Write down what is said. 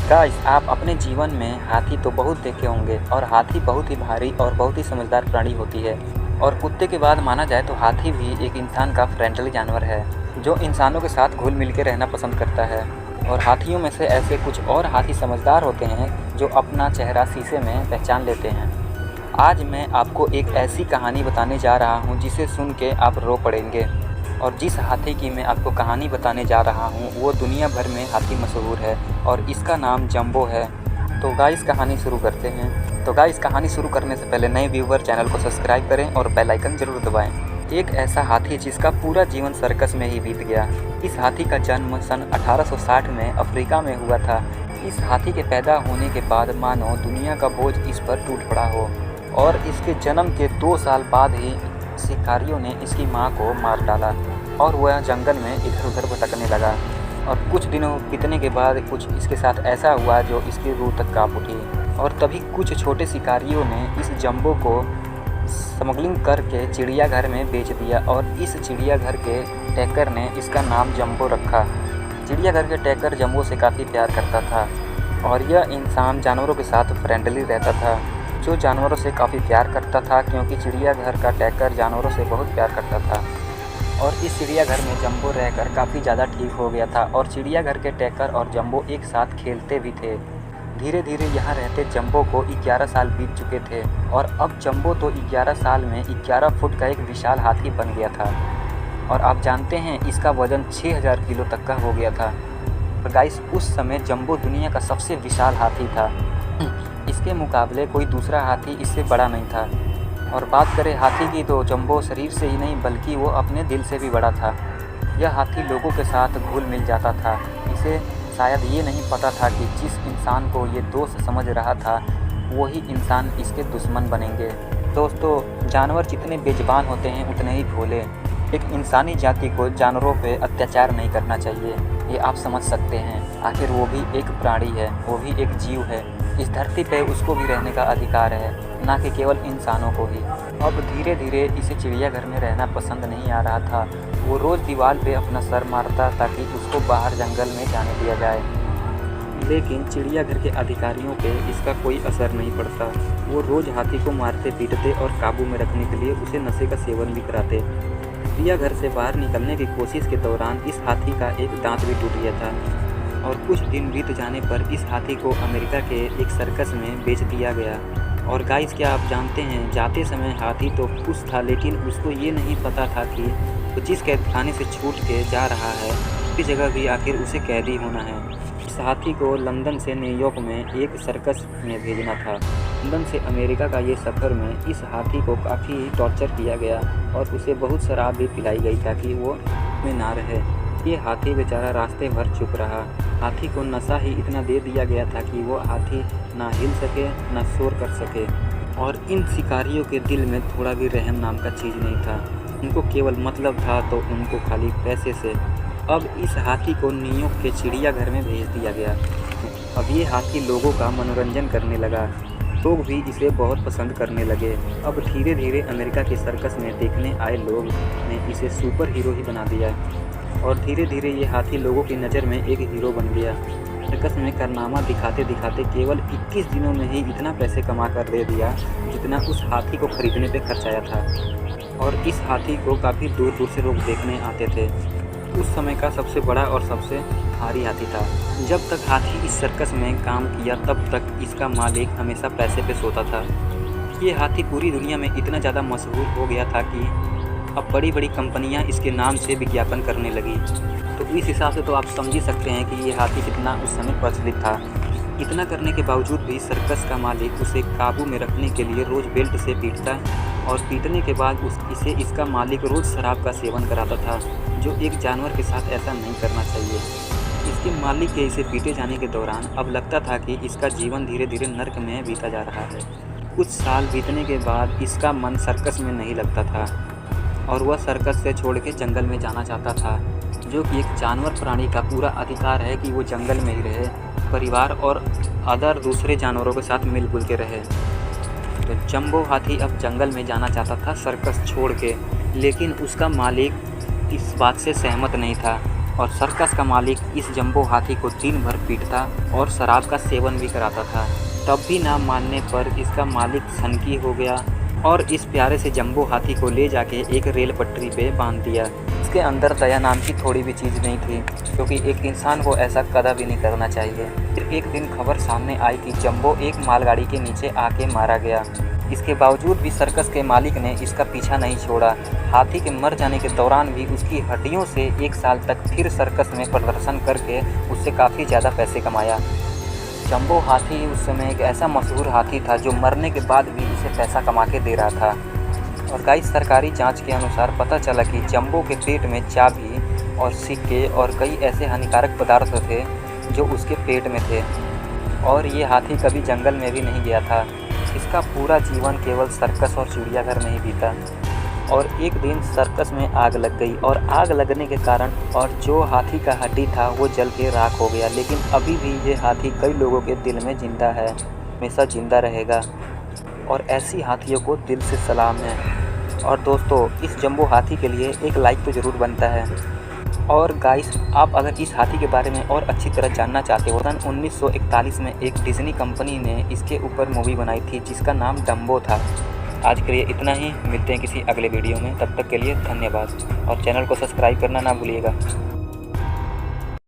Guys, आप अपने जीवन में हाथी तो बहुत देखे होंगे और हाथी बहुत ही भारी और बहुत ही समझदार प्राणी होती है। और कुत्ते के बाद माना जाए तो हाथी भी एक इंसान का फ्रेंडली जानवर है जो इंसानों के साथ घुल मिल के रहना पसंद करता है। और हाथियों में से ऐसे कुछ और हाथी समझदार होते हैं जो अपना चेहरा शीशे में पहचान लेते हैं। आज मैं आपको एक ऐसी कहानी बताने जा रहा हूँ जिसे सुन के आप रो पड़ेंगे। और जिस हाथी की मैं आपको कहानी बताने जा रहा हूँ वो दुनिया भर में हाथी मशहूर है और इसका नाम जंबो है। तो गाइस, कहानी शुरू करते हैं। तो गाइस, कहानी शुरू करने से पहले नए व्यूवर चैनल को सब्सक्राइब करें और बेल आइकन जरूर दबाएं। एक ऐसा हाथी जिसका पूरा जीवन सर्कस में ही बीत गया। इस हाथी का जन्म सन 1860 में अफ्रीका में हुआ था। इस हाथी के पैदा होने के बाद मानो दुनिया का बोझ इस पर टूट पड़ा हो। और इसके जन्म के 2 साल बाद ही शिकारियों ने इसकी मां को मार डाला और वह जंगल में इधर उधर भटकने लगा। और कुछ दिनों बीतने के बाद कुछ इसके साथ ऐसा हुआ जो इसकी रूह तक काँप उठी। और तभी कुछ छोटे शिकारियों ने इस जंबो को स्मगलिंग करके चिड़ियाघर में बेच दिया और इस चिड़ियाघर के टैकर ने इसका नाम जंबो रखा। चिड़ियाघर के टैकर जंबो से काफ़ी प्यार करता था और यह इंसान जानवरों के साथ फ्रेंडली रहता था, जो जानवरों से काफ़ी प्यार करता था क्योंकि चिड़ियाघर का टैकर जानवरों से बहुत प्यार करता था। और इस चिड़ियाघर में जंबो रहकर काफ़ी ज़्यादा ठीक हो गया था और चिड़ियाघर के टैकर और जंबो एक साथ खेलते भी थे। धीरे धीरे यहाँ रहते जंबो को 11 साल बीत चुके थे और अब जंबो तो 11 साल में 11 फुट का एक विशाल हाथी बन गया था। और आप जानते हैं इसका वज़न 6000 किलो तक का हो गया था। और गाइस, उस समय जंबो दुनिया का सबसे विशाल हाथी था। इसके मुकाबले कोई दूसरा हाथी इससे बड़ा नहीं था। और बात करें हाथी की तो जंबो शरीर से ही नहीं बल्कि वो अपने दिल से भी बड़ा था। यह हाथी लोगों के साथ घुल मिल जाता था। इसे शायद ये नहीं पता था कि जिस इंसान को ये दोस्त समझ रहा था वही इंसान इसके दुश्मन बनेंगे। दोस्तों, जानवर जितने बेजुबान होते हैं उतने ही भोले। एक इंसानी जाति को जानवरों पे अत्याचार नहीं करना चाहिए, ये आप समझ सकते हैं। आखिर वो भी एक प्राणी है, वो भी एक जीव है। इस धरती पे उसको भी रहने का अधिकार है, ना कि केवल इंसानों को ही। अब धीरे धीरे इसे चिड़ियाघर में रहना पसंद नहीं आ रहा था। वो रोज़ दीवार पे अपना सर मारता ताकि उसको बाहर जंगल में जाने दिया जाए, लेकिन चिड़ियाघर के अधिकारियों पे इसका कोई असर नहीं पड़ता। वो रोज़ हाथी को मारते पीटते और काबू में रखने के लिए उसे नशे का सेवन भी कराते। चिड़ियाघर से बाहर निकलने की कोशिश के दौरान इस हाथी का एक दांत भी टूट गया था। और कुछ दिन बीत जाने पर इस हाथी को अमेरिका के एक सर्कस में बेच दिया गया। और गाइस, क्या आप जानते हैं, जाते समय हाथी तो खुश था लेकिन उसको ये नहीं पता था कि वो जिस कैदखाने से छूट के जा रहा है उसकी जगह भी आखिर उसे कैदी होना है। इस हाथी को लंदन से न्यूयॉर्क में एक सर्कस में भेजना था। लंदन से अमेरिका का ये सफ़र में इस हाथी को काफ़ी टॉर्चर किया गया और उसे बहुत शराब भी पिलाई गई ताकि वो में ना रहे। ये हाथी बेचारा रास्ते भर चुप रहा। हाथी को नशा ही इतना दे दिया गया था कि वो हाथी ना हिल सके ना शोर कर सके। और इन शिकारियों के दिल में थोड़ा भी रहम नाम का चीज़ नहीं था। उनको केवल मतलब था तो उनको खाली पैसे से। अब इस हाथी को न्यूयॉर्क के चिड़ियाघर में भेज दिया गया। अब ये हाथी लोगों का मनोरंजन करने लगा। लोग भी इसे बहुत पसंद करने लगे। अब धीरे धीरे अमेरिका के सर्कस में देखने आए लोग ने इसे सुपर हीरो ही बना दिया। और धीरे धीरे ये हाथी लोगों की नज़र में एक हीरो बन गया। सर्कस में कारनामा दिखाते दिखाते केवल 21 दिनों में ही इतना पैसे कमा कर दे दिया जितना उस हाथी को खरीदने पे खर्चाया था। और इस हाथी को काफ़ी दूर दूर से लोग देखने आते थे। उस समय का सबसे बड़ा और सबसे भारी हाथी था। जब तक हाथी इस सर्कस में काम किया तब तक इसका मालिक हमेशा पैसे पे सोता था। ये हाथी पूरी दुनिया में इतना ज़्यादा मशहूर हो गया था कि अब बड़ी बड़ी कंपनियां इसके नाम से विज्ञापन करने लगी। तो इस हिसाब से तो आप समझ ही सकते हैं कि ये हाथी कितना उस समय प्रचलित था। इतना करने के बावजूद भी सर्कस का मालिक उसे काबू में रखने के लिए रोज़ बेल्ट से पीटता और पीटने के बाद इसे इसका मालिक रोज़ शराब का सेवन कराता था, जो एक जानवर के साथ ऐसा नहीं करना चाहिए। इसके मालिक के इसे पीटे जाने के दौरान अब लगता था कि इसका जीवन धीरे धीरे नर्क में बीता जा रहा है। कुछ साल बीतने के बाद इसका मन सर्कस में नहीं लगता था और वह सर्कस से छोड़ के जंगल में जाना चाहता था, जो कि एक जानवर प्राणी का पूरा अधिकार है कि वो जंगल में ही रहे, परिवार और अदर दूसरे जानवरों के साथ मिलजुल के रहे। तो जंबो हाथी अब जंगल में जाना चाहता था सर्कस छोड़ के, लेकिन उसका मालिक इस बात से सहमत नहीं था। और सर्कस का मालिक इस जंबो हाथी को दिन भर पीटता और शराब का सेवन भी कराता था। तब भी ना मानने पर इसका मालिक सनकी हो गया और इस प्यारे से जंबो हाथी को ले जाके एक रेल पटरी पे बांध दिया। इसके अंदर दया नाम की थोड़ी भी चीज़ नहीं थी, क्योंकि एक इंसान को ऐसा कदा भी नहीं करना चाहिए। फिर एक दिन खबर सामने आई कि जंबो एक मालगाड़ी के नीचे आके मारा गया। इसके बावजूद भी सर्कस के मालिक ने इसका पीछा नहीं छोड़ा। हाथी के मर जाने के दौरान भी उसकी हड्डियों से 1 साल तक फिर सर्कस में प्रदर्शन करके उससे काफ़ी ज़्यादा पैसे कमाया। जंबो हाथी उस समय एक ऐसा मशहूर हाथी था जो मरने के बाद भी उसे पैसा कमा के दे रहा था। और गाइस, सरकारी जांच के अनुसार पता चला कि जंबो के पेट में चाबी और सिक्के और कई ऐसे हानिकारक पदार्थ थे जो उसके पेट में थे। और ये हाथी कभी जंगल में भी नहीं गया था। इसका पूरा जीवन केवल सर्कस और चिड़ियाघर में ही बीता। और एक दिन सर्कस में आग लग गई और आग लगने के कारण और जो हाथी का हड्डी था वो जल के राख हो गया। लेकिन अभी भी ये हाथी कई लोगों के दिल में जिंदा है, हमेशा जिंदा रहेगा। और ऐसी हाथियों को दिल से सलाम है। और दोस्तों, इस जंबो हाथी के लिए एक लाइक तो ज़रूर बनता है। और गाइस, आप अगर इस हाथी के बारे में और अच्छी तरह जानना चाहते हो, सन 1941 में एक डिज्नी कंपनी ने इसके ऊपर मूवी बनाई थी जिसका नाम डम्बो था। आज के लिए इतना ही, मिलते हैं किसी अगले वीडियो में। तब तक के लिए धन्यवाद और चैनल को सब्सक्राइब करना ना भूलिएगा।